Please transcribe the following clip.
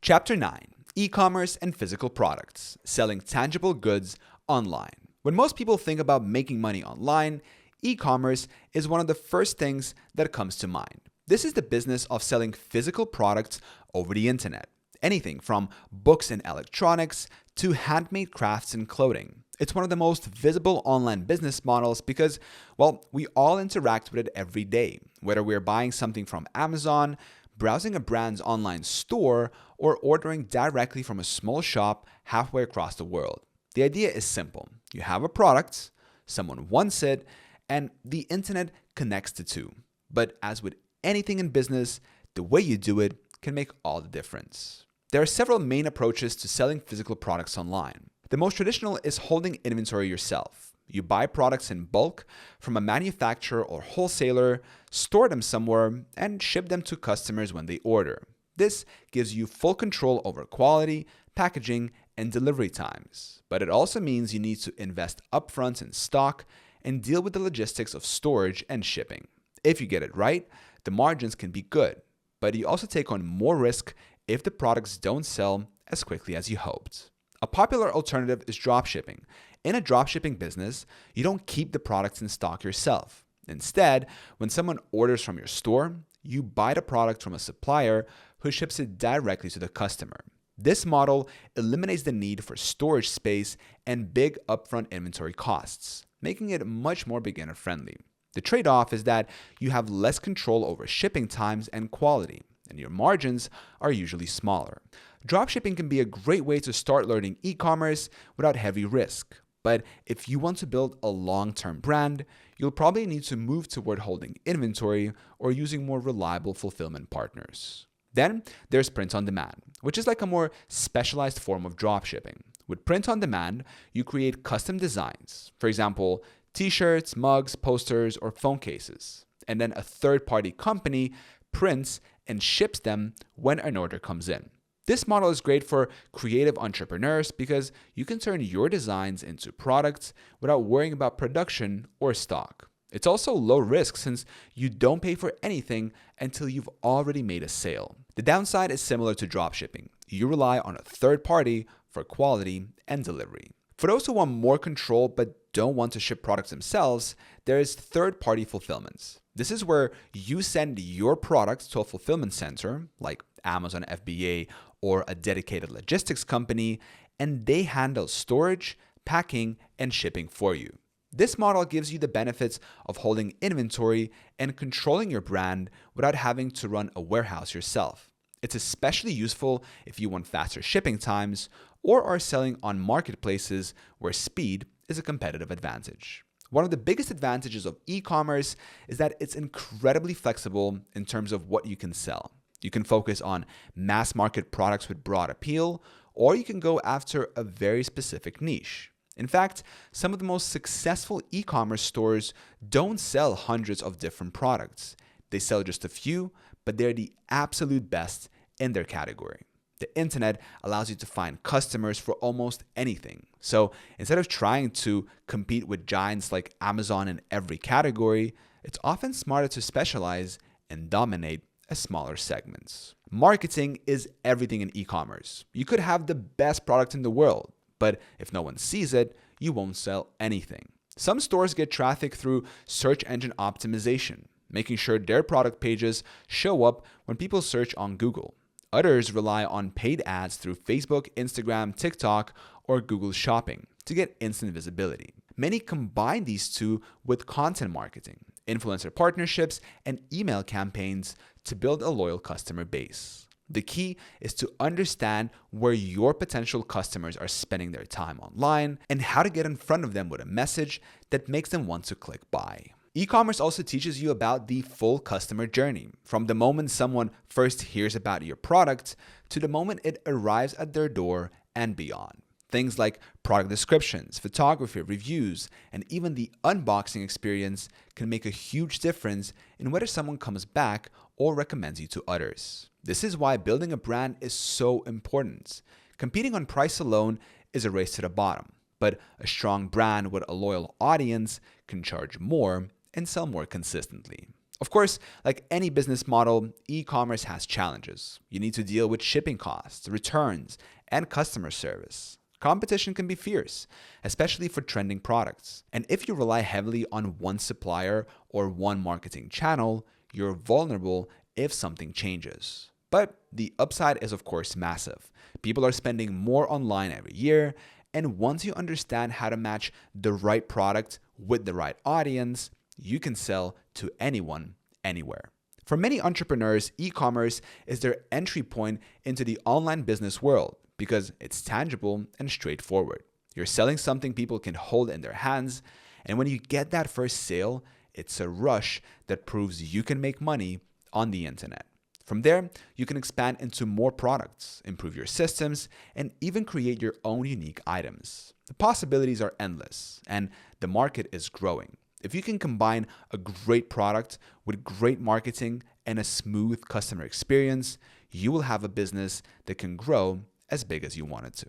Chapter 9: E-commerce and physical products, selling tangible goods online. When most people think about making money online, e-commerce is one of the first things that comes to mind. This is the business of selling physical products over the internet. Anything from books and electronics to handmade crafts and clothing. It's one of the most visible online business models because, well, we all interact with it every day, whether we're buying something from Amazon, browsing a brand's online store, or ordering directly from a small shop halfway across the world. The idea is simple. You have a product, someone wants it, and the internet connects the two. But as with anything in business, the way you do it can make all the difference. There are several main approaches to selling physical products online. The most traditional is holding inventory yourself. You buy products in bulk from a manufacturer or wholesaler, store them somewhere, and ship them to customers when they order. This gives you full control over quality, packaging, and delivery times. But it also means you need to invest upfront in stock and deal with the logistics of storage and shipping. If you get it right, the margins can be good, but you also take on more risk if the products don't sell as quickly as you hoped. A popular alternative is dropshipping. In a dropshipping business, you don't keep the products in stock yourself. Instead, when someone orders from your store, you buy the product from a supplier who ships it directly to the customer. This model eliminates the need for storage space and big upfront inventory costs, making it much more beginner-friendly. The trade-off is that you have less control over shipping times and quality, and your margins are usually smaller. Dropshipping can be a great way to start learning e-commerce without heavy risk. But if you want to build a long-term brand, you'll probably need to move toward holding inventory or using more reliable fulfillment partners. Then there's print on demand, which is like a more specialized form of dropshipping. With print on demand, you create custom designs. For example, t-shirts, mugs, posters, or phone cases. And then a third-party company prints and ships them when an order comes in. This model is great for creative entrepreneurs because you can turn your designs into products without worrying about production or stock. It's also low risk since you don't pay for anything until you've already made a sale. The downside is similar to dropshipping. You rely on a third party for quality and delivery. For those who want more control but don't want to ship products themselves, there is third-party fulfillment. This is where you send your products to a fulfillment center, like Amazon FBA or a dedicated logistics company, and they handle storage, packing, and shipping for you. This model gives you the benefits of holding inventory and controlling your brand without having to run a warehouse yourself. It's especially useful if you want faster shipping times or are selling on marketplaces where speed is a competitive advantage. One of the biggest advantages of e-commerce is that it's incredibly flexible in terms of what you can sell. You can focus on mass market products with broad appeal, or you can go after a very specific niche. In fact, some of the most successful e-commerce stores don't sell hundreds of different products. They sell just a few, but they're the absolute best in their category. The internet allows you to find customers for almost anything. So instead of trying to compete with giants like Amazon in every category, it's often smarter to specialize and dominate smaller segments. Marketing is everything in e-commerce. You could have the best product in the world, but if no one sees it, you won't sell anything. Some stores get traffic through search engine optimization, making sure their product pages show up when people search on Google. Others rely on paid ads through Facebook, Instagram, TikTok, or Google Shopping to get instant visibility. Many combine these two with content marketing, influencer partnerships, and email campaigns to build a loyal customer base. The key is to understand where your potential customers are spending their time online and how to get in front of them with a message that makes them want to click buy. E-commerce also teaches you about the full customer journey, from the moment someone first hears about your product to the moment it arrives at their door and beyond. Things like product descriptions, photography, reviews, and even the unboxing experience can make a huge difference in whether someone comes back or recommends you to others. This is why building a brand is so important. Competing on price alone is a race to the bottom, but a strong brand with a loyal audience can charge more and sell more consistently. Of course, like any business model, e-commerce has challenges. You need to deal with shipping costs, returns, and customer service. Competition can be fierce, especially for trending products. And if you rely heavily on one supplier or one marketing channel, you're vulnerable if something changes. But the upside is, of course, massive. People are spending more online every year, and once you understand how to match the right product with the right audience, you can sell to anyone, anywhere. For many entrepreneurs, e-commerce is their entry point into the online business world because it's tangible and straightforward. You're selling something people can hold in their hands, and when you get that first sale, it's a rush that proves you can make money on the internet. From there, you can expand into more products, improve your systems, and even create your own unique items. The possibilities are endless, and the market is growing. If you can combine a great product with great marketing and a smooth customer experience, you will have a business that can grow as big as you want it to.